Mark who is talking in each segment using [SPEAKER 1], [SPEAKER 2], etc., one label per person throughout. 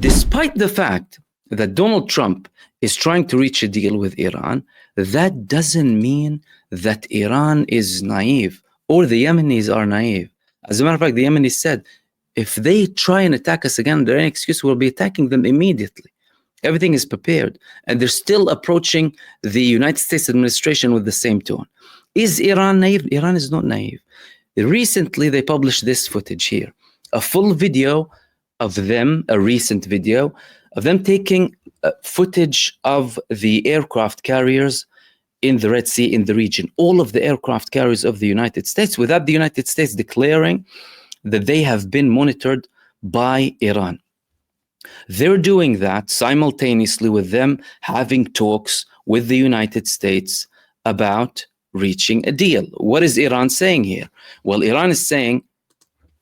[SPEAKER 1] Despite the fact that Donald Trump is trying to reach a deal with Iran, that doesn't mean that Iran is naive or the Yemenis are naive. As a matter of fact, the Yemenis said, if they try and attack us again, there any excuse, we'll be attacking them immediately. Everything is prepared. And they're still approaching the United States administration with the same tone. Is Iran naive? Iran is not naive. Recently, they published this footage here, a full video of them, a recent video of them taking footage of the aircraft carriers in the Red Sea, in the region, all of the aircraft carriers of the United States, without the United States declaring that they have been monitored by Iran. They're doing that simultaneously with them having talks with the United States about reaching a deal. What is Iran saying here? Well, Iran is saying,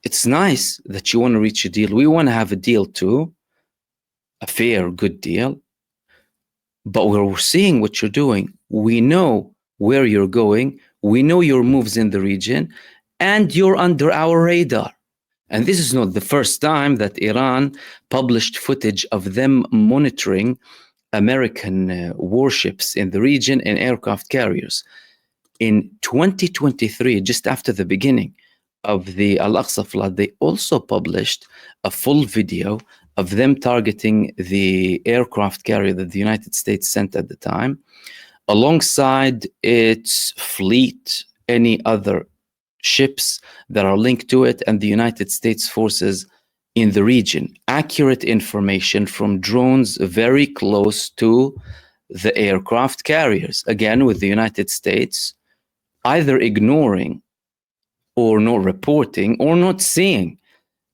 [SPEAKER 1] it's nice that you want to reach a deal. We want to have a deal too, a fair, good deal. But we're seeing what you're doing. We know where you're going. We know your moves in the region, and you're under our radar. And this is not the first time that Iran published footage of them monitoring American warships in the region and aircraft carriers. In 2023, just after the beginning of the Al-Aqsa flood, they also published a full video of them targeting the aircraft carrier that the United States sent at the time, alongside its fleet, any other ships that are linked to it, and the United States forces in the region. Accurate information from drones very close to the aircraft carriers. Again, with the United States either ignoring or not reporting or not seeing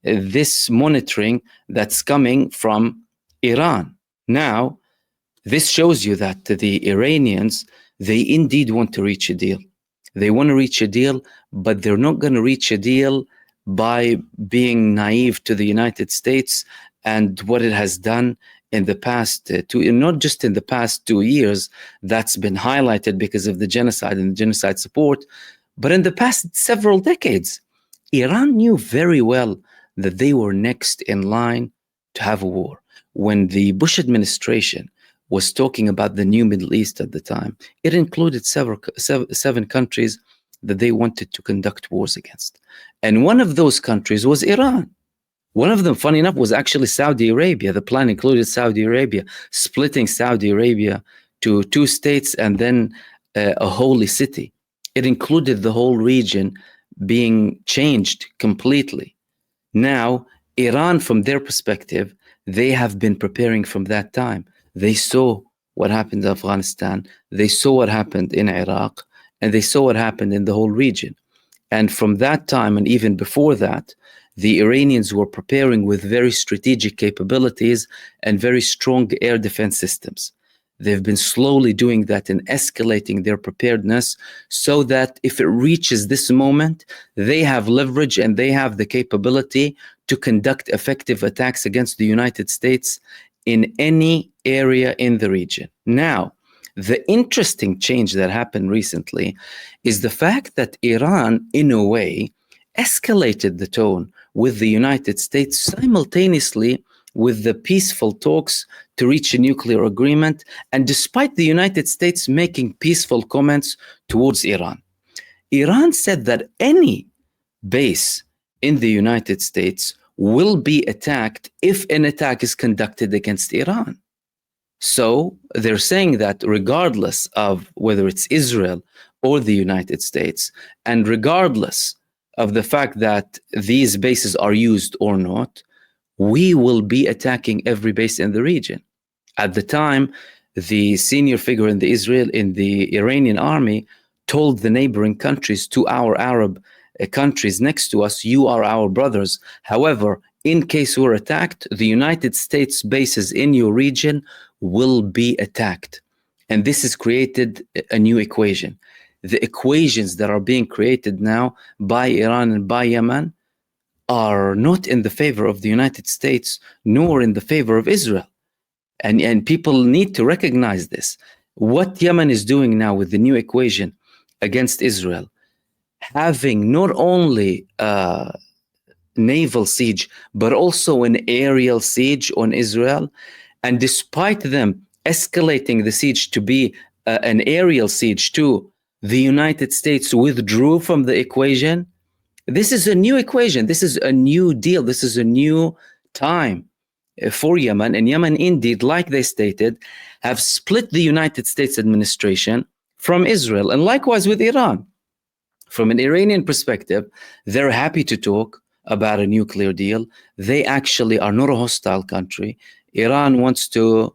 [SPEAKER 1] this monitoring that's coming from Iran. Now, this shows you that the Iranians, they indeed want to reach a deal. They want to reach a deal, but they're not going to reach a deal by being naive to the United States and what it has done in the past not just in the past 2 years, that's been highlighted because of the genocide and the genocide support, but in the past several decades. Iran knew very well that they were next in line to have a war. When the Bush administration was talking about the new Middle East at the time, it included seven countries that they wanted to conduct wars against. And one of those countries was Iran. One of them, funny enough, was actually Saudi Arabia. The plan included Saudi Arabia, splitting Saudi Arabia to 2 states and then a holy city. It included the whole region being changed completely. Now, Iran, from their perspective, they have been preparing from that time. They saw what happened in Afghanistan, they saw what happened in Iraq, and they saw what happened in the whole region. And from that time, and even before that, the Iranians were preparing with very strategic capabilities and very strong air defense systems. They've been slowly doing that and escalating their preparedness so that if it reaches this moment, they have leverage and they have the capability to conduct effective attacks against the United States in any area in the region. Now, the interesting change that happened recently is the fact that Iran, in a way, escalated the tone with the United States simultaneously with the peaceful talks to reach a nuclear agreement, and despite the United States making peaceful comments towards Iran. Iran said that any base in the United States will be attacked if an attack is conducted against Iran. So they're saying that regardless of whether it's Israel or the United States, and regardless of the fact that these bases are used or not, we will be attacking every base in the region. At the time, the senior figure in the Iranian army told the neighboring countries, to our Arab countries next to us, you are our brothers. However, in case we're attacked, the United States bases in your region will be attacked. And this has created a new equation. The equations that are being created now by Iran and by Yemen are not in the favor of the United States, nor in the favor of Israel. And people need to recognize this. What Yemen is doing now with the new equation against Israel, having not only naval siege, but also an aerial siege on Israel. And despite them escalating the siege to be an aerial siege too, the United States withdrew from the equation. This is a new equation. This is a new deal. This is a new time for Yemen. And Yemen, indeed, like they stated, have split the United States administration from Israel. And likewise with Iran. From an Iranian perspective, they're happy to talk about a nuclear deal. They actually are not a hostile country. Iran wants to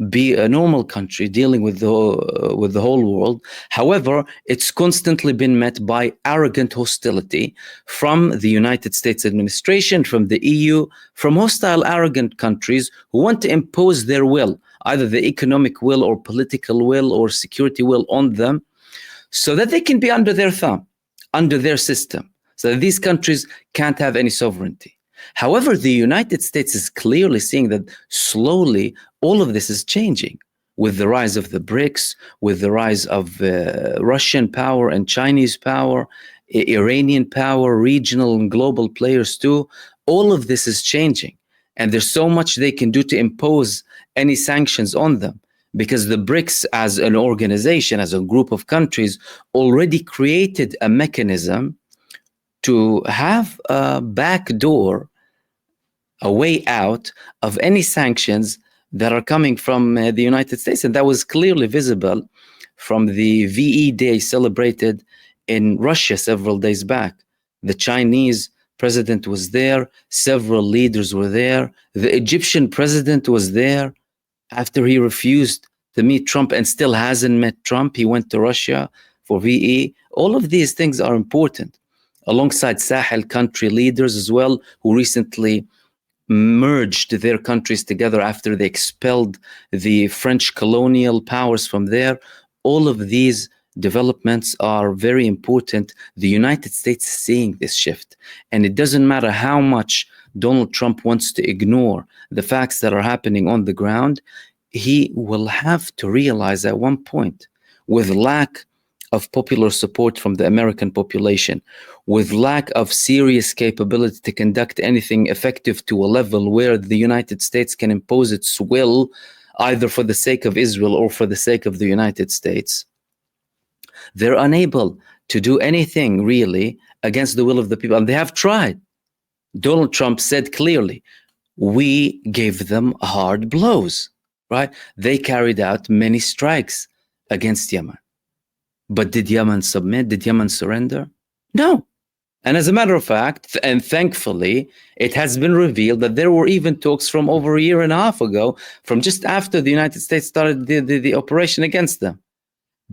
[SPEAKER 1] be a normal country dealing with the whole world. However, it's constantly been met by arrogant hostility from the United States administration, from the EU, from hostile, arrogant countries who want to impose their will, either the economic will or political will or security will on them, so that they can be under their thumb, under their system, so that these countries can't have any sovereignty. However, the United States is clearly seeing that slowly all of this is changing with the rise of the BRICS, with the rise of Russian power and Chinese power, Iranian power, regional and global players too. All of this is changing. And there's so much they can do to impose any sanctions on them, because the BRICS as an organization, as a group of countries, already created a mechanism to have a backdoor, a way out of any sanctions that are coming from the United States. And that was clearly visible from the VE Day celebrated in Russia several days back. The Chinese president was there, several leaders were there, the Egyptian president was there after he refused to meet Trump and still hasn't met Trump. He went to Russia for VE. All of these things are important, alongside Sahel country leaders as well, who recently merged their countries together after they expelled the French colonial powers from there. All of these developments are very important. The United States is seeing this shift, and it doesn't matter how much Donald Trump wants to ignore the facts that are happening on the ground. He will have to realize at one point, with lack of popular support from the American population, with lack of serious capability to conduct anything effective to a level where the United States can impose its will, either for the sake of Israel or for the sake of the United States, they're unable to do anything really against the will of the people. And they have tried. Donald Trump said clearly, we gave them hard blows, right? They carried out many strikes against Yemen. But did Yemen submit? Did Yemen surrender? No. And as a matter of fact, and thankfully, it has been revealed that there were even talks from over a year and a half ago, from just after the United States started the operation against them,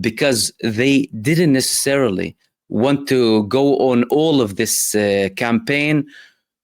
[SPEAKER 1] because they didn't necessarily want to go on all of this campaign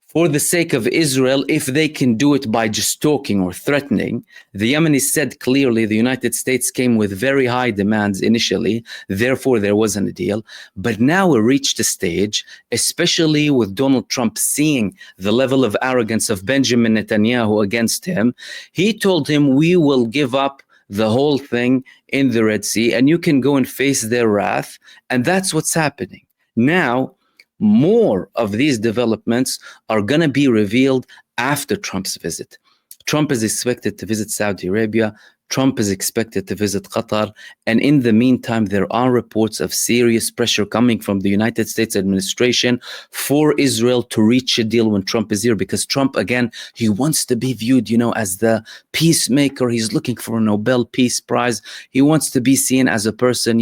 [SPEAKER 1] for the sake of Israel if they can do it by just talking or threatening. The Yemenis said clearly the United States came with very high demands initially, therefore there wasn't a deal. But now we reached a stage, especially with Donald Trump seeing the level of arrogance of Benjamin Netanyahu against him. He told him, we will give up the whole thing in the Red Sea and you can go and face their wrath. And that's what's happening. Now, more of these developments are going to be revealed after Trump's visit. Trump is expected to visit Saudi Arabia. Trump is expected to visit Qatar. And in the meantime, there are reports of serious pressure coming from the United States administration for Israel to reach a deal when Trump is here, because Trump, again, he wants to be viewed, as the peacemaker. He's looking for a Nobel Peace Prize. He wants to be seen as a person,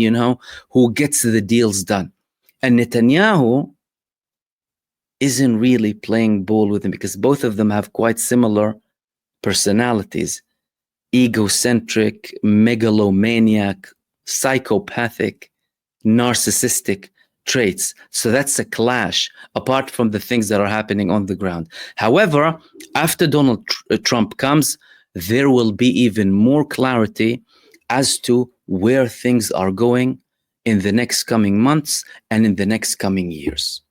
[SPEAKER 1] who gets the deals done. And Netanyahu isn't really playing ball with him, because both of them have quite similar personalities: egocentric, megalomaniac, psychopathic, narcissistic traits. So that's a clash, apart from the things that are happening on the ground. However, after Donald Trump comes, there will be even more clarity as to where things are going in the next coming months and in the next coming years.